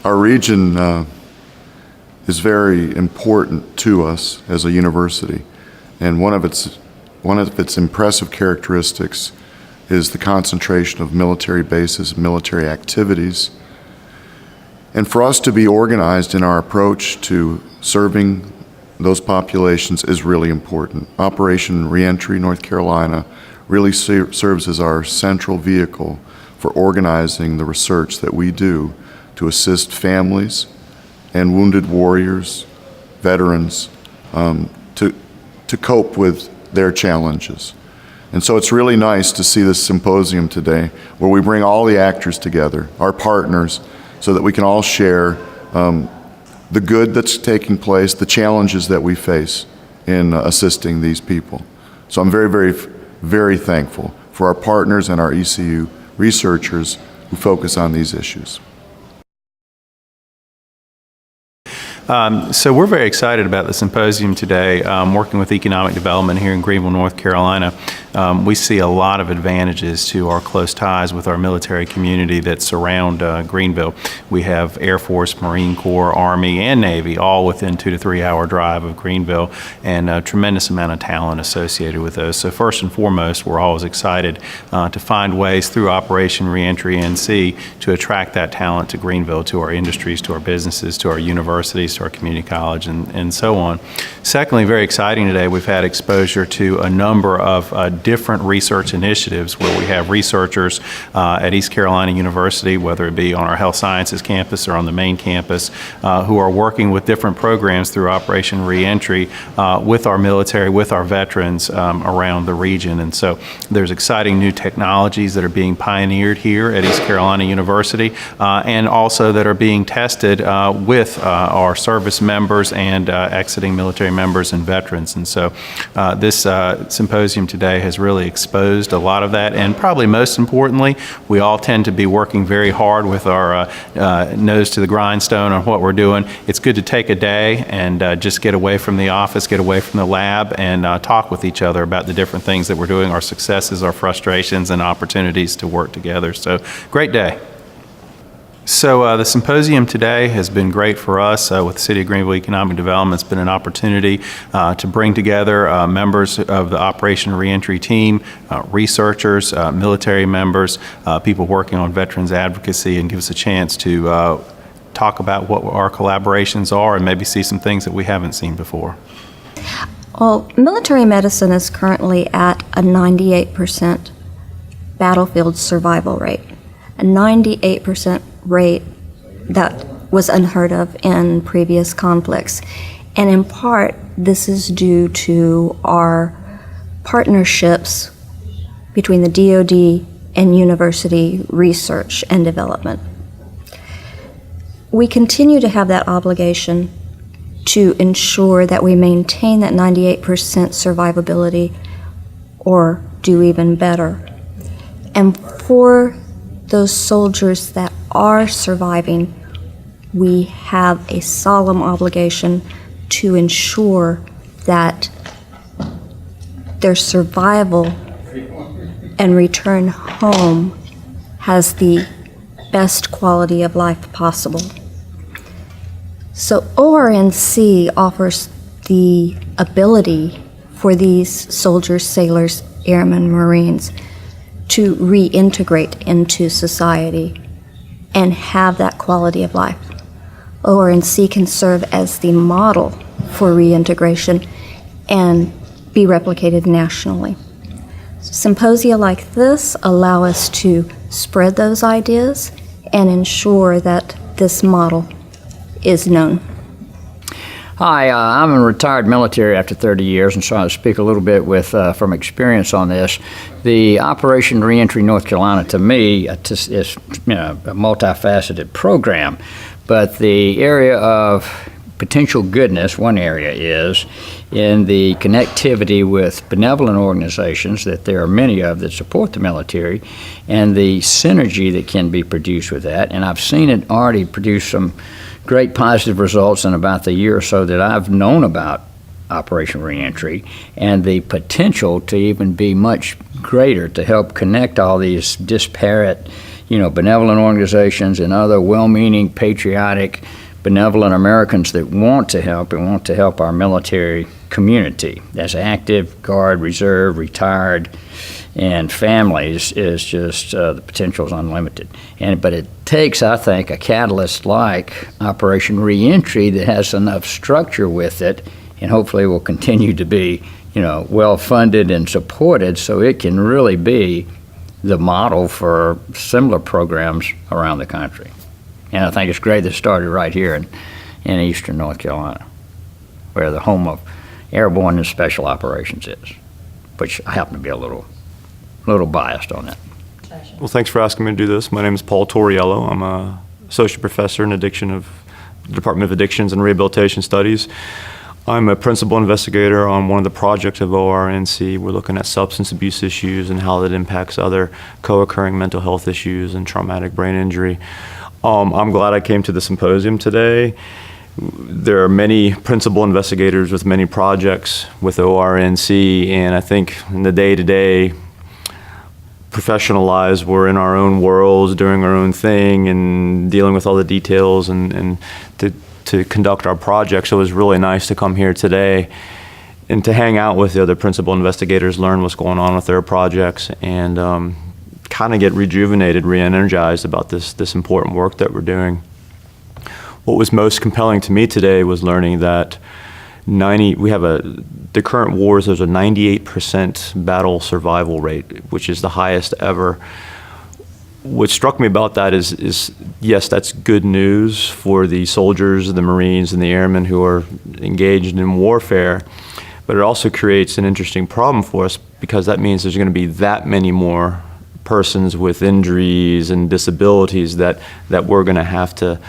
Our region is very important to us as a university, and one of its impressive characteristics is the concentration of military bases, military activities. And for us to be organized in our approach to serving those populations is really important. Operation Reentry North Carolina really serves as our central vehicle for organizing the research that we do to assist families and wounded warriors, veterans, to cope with their challenges. And so it's really nice to see this symposium today where we bring all the actors together, our partners, so that we can all share the good that's taking place, the challenges that we face in assisting these people. So I'm very, very, very thankful for our partners and our ECU researchers who focus on these issues. So we're very excited about the symposium today. Working with economic development here in Greenville, North Carolina, we see a lot of advantages to our close ties with our military community that surround Greenville. We have Air Force, Marine Corps, Army, and Navy all within 2 to 3 hour drive of Greenville, and a tremendous amount of talent associated with those. So first and foremost, we're always excited to find ways through Operation Reentry NC to attract that talent to Greenville, to our industries, to our businesses, to our universities, to our community college, and so on. Secondly, very exciting today, we've had exposure to a number of different research initiatives where we have researchers at East Carolina University, whether it be on our health sciences campus or on the main campus, who are working with different programs through Operation Reentry with our military, with our veterans around the region. And so there's exciting new technologies that are being pioneered here at East Carolina University and also that are being tested with our service members and exiting military members and veterans. And so this symposium today has really exposed a lot of that, and probably most importantly, we all tend to be working very hard with our nose to the grindstone on what we're doing. It's good to take a day and just get away from the office, get away from the lab, and talk with each other about the different things that we're doing, our successes, our frustrations, and opportunities to work together. So great day. So the symposium today has been great for us with the City of Greenville Economic Development. It's been an opportunity to bring together members of the Operation Reentry team, researchers, military members, people working on veterans advocacy, and give us a chance to talk about what our collaborations are and maybe see some things that we haven't seen before. Well, military medicine is currently at a 98% battlefield survival rate, a 98% rate that was unheard of in previous conflicts. And in part, this is due to our partnerships between the DoD and university research and development. We continue to have that obligation to ensure that we maintain that 98% survivability or do even better. And for those soldiers that are surviving, we have a solemn obligation to ensure that their survival and return home has the best quality of life possible. So ORNC offers the ability for these soldiers, sailors, airmen, Marines to reintegrate into society and have that quality of life. ORNC can serve as the model for reintegration and be replicated nationally. Symposia like this allow us to spread those ideas and ensure that this model is known. Hi, I'm a retired military after 30 years, and so I'll speak a little bit with from experience on this. The Operation Reentry North Carolina, to me, is a multifaceted program, but the area of potential goodness, one area is in the connectivity with benevolent organizations that there are many of that support the military, and the synergy that can be produced with that. And I've seen it already produce some great positive results in about the year or so that I've known about Operation Reentry, and the potential to even be much greater to help connect all these disparate benevolent organizations and other well-meaning, patriotic, benevolent Americans that want to help and want to help our military community as active, Guard, Reserve, retired, and families is just the potential is unlimited. But it takes, I think, a catalyst like Operation Reentry that has enough structure with it, and hopefully will continue to be, well funded and supported, so it can really be the model for similar programs around the country. And I think it's great that it started right here in eastern North Carolina, where the home of airborne and special operations is, which I happen to be a little biased on that. Well, thanks for asking me to do this. My name is Paul Torriello. I'm an associate professor in the Department of Addictions and Rehabilitation Studies. I'm a principal investigator on one of the projects of ORNC. We're looking at substance abuse issues and how that impacts other co-occurring mental health issues and traumatic brain injury. I'm glad I came to the symposium today. There are many principal investigators with many projects with ORNC, and I think in the day-to-day professional lives, we're in our own worlds, doing our own thing, and dealing with all the details and to conduct our project. So it was really nice to come here today and to hang out with the other principal investigators, learn what's going on with their projects, and kind of get rejuvenated, re-energized about this important work that we're doing. What was most compelling to me today was learning that the current wars, there's a 98% battle survival rate, which is the highest ever. What struck me about that is yes, that's good news for the soldiers, the Marines, and the airmen who are engaged in warfare, but it also creates an interesting problem for us, because that means there's going to be that many more persons with injuries and disabilities that we're going to have to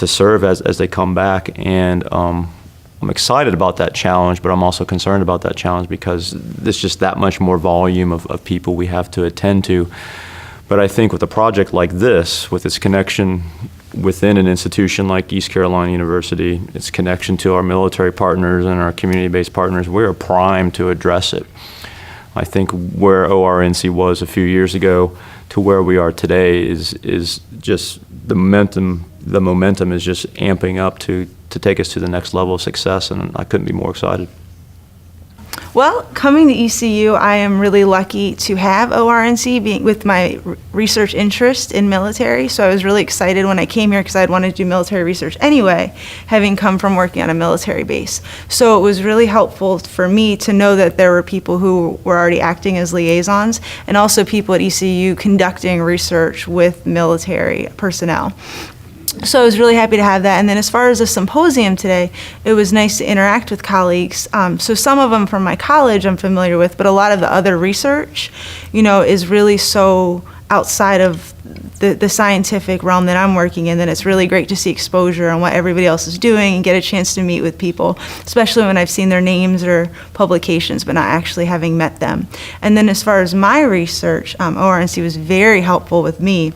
serve as they come back. And I'm excited about that challenge, but I'm also concerned about that challenge because there's just that much more volume of people we have to attend to. But I think with a project like this, with its connection within an institution like East Carolina University, its connection to our military partners and our community-based partners, we're primed to address it. I think where ORNC was a few years ago to where we are today is just the momentum is just amping up to take us to the next level of success, and I couldn't be more excited. Well, coming to ECU, I am really lucky to have ORNC being with my research interest in military. So I was really excited when I came here because I'd wanted to do military research anyway, having come from working on a military base. So it was really helpful for me to know that there were people who were already acting as liaisons and also people at ECU conducting research with military personnel. So I was really happy to have that. And then as far as the symposium today, it was nice to interact with colleagues. So some of them from my college I'm familiar with, but a lot of the other research, is really so outside of the scientific realm that I'm working in, that it's really great to see exposure on what everybody else is doing and get a chance to meet with people, especially when I've seen their names or publications, but not actually having met them. And then as far as my research, ORNC was very helpful with me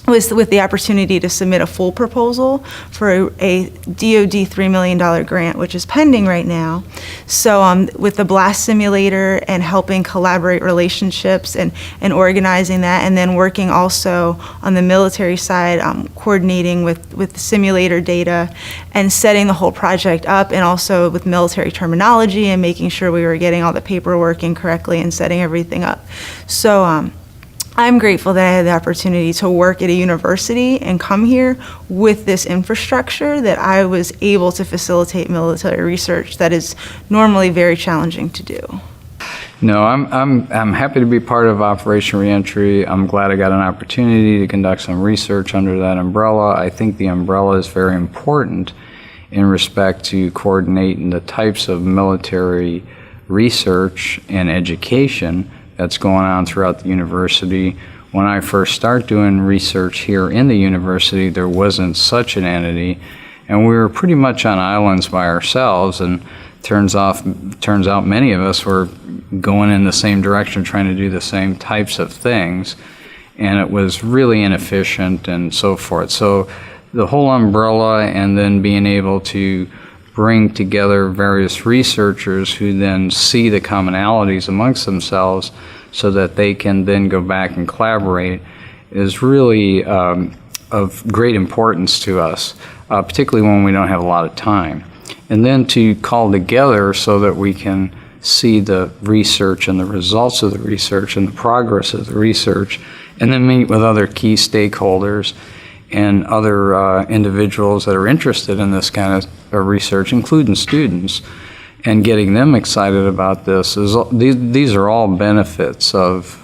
with the opportunity to submit a full proposal for a DoD $3 million grant, which is pending right now. So with the blast simulator and helping collaborate relationships and organizing that, and then working also on the military side, coordinating with simulator data and setting the whole project up, and also with military terminology and making sure we were getting all the paperwork in correctly and setting everything up. So I'm grateful that I had the opportunity to work at a university and come here with this infrastructure that I was able to facilitate military research that is normally very challenging to do. No, I'm happy to be part of Operation Reentry. I'm glad I got an opportunity to conduct some research under that umbrella. I think the umbrella is very important in respect to coordinating the types of military research and education that's going on throughout the university. When I first started doing research here in the university, there wasn't such an entity, and we were pretty much on islands by ourselves, and turns out many of us were going in the same direction, trying to do the same types of things, and it was really inefficient and so forth. So the whole umbrella, and then being able to bring together various researchers who then see the commonalities amongst themselves so that they can then go back and collaborate is really of great importance to us, particularly when we don't have a lot of time. And then to call together so that we can see the research and the results of the research and the progress of the research, and then meet with other key stakeholders and other individuals that are interested in this kind of research, including students, and getting them excited about this. These are all benefits of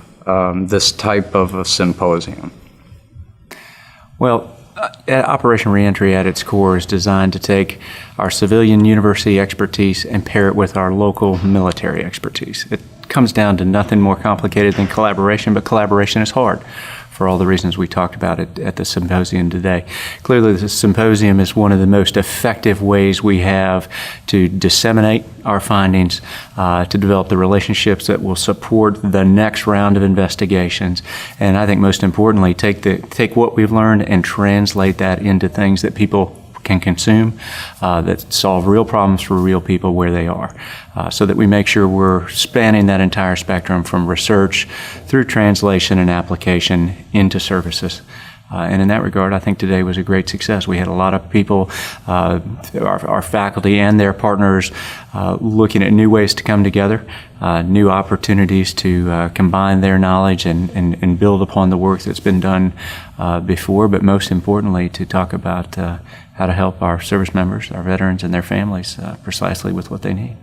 this type of a symposium. Well, Operation Reentry at its core is designed to take our civilian university expertise and pair it with our local military expertise. It comes down to nothing more complicated than collaboration, but collaboration is hard for all the reasons we talked about at the symposium today. Clearly, the symposium is one of the most effective ways we have to disseminate our findings, to develop the relationships that will support the next round of investigations, and I think most importantly, take what we've learned and translate that into things that people can consume, that solve real problems for real people where they are, so that we make sure we're spanning that entire spectrum from research through translation and application into services. And in that regard, I think today was a great success. We had a lot of people, our faculty and their partners, looking at new ways to come together, new opportunities to combine their knowledge and build upon the work that's been done before, but most importantly, to talk about how to help our service members, our veterans, and their families precisely with what they need.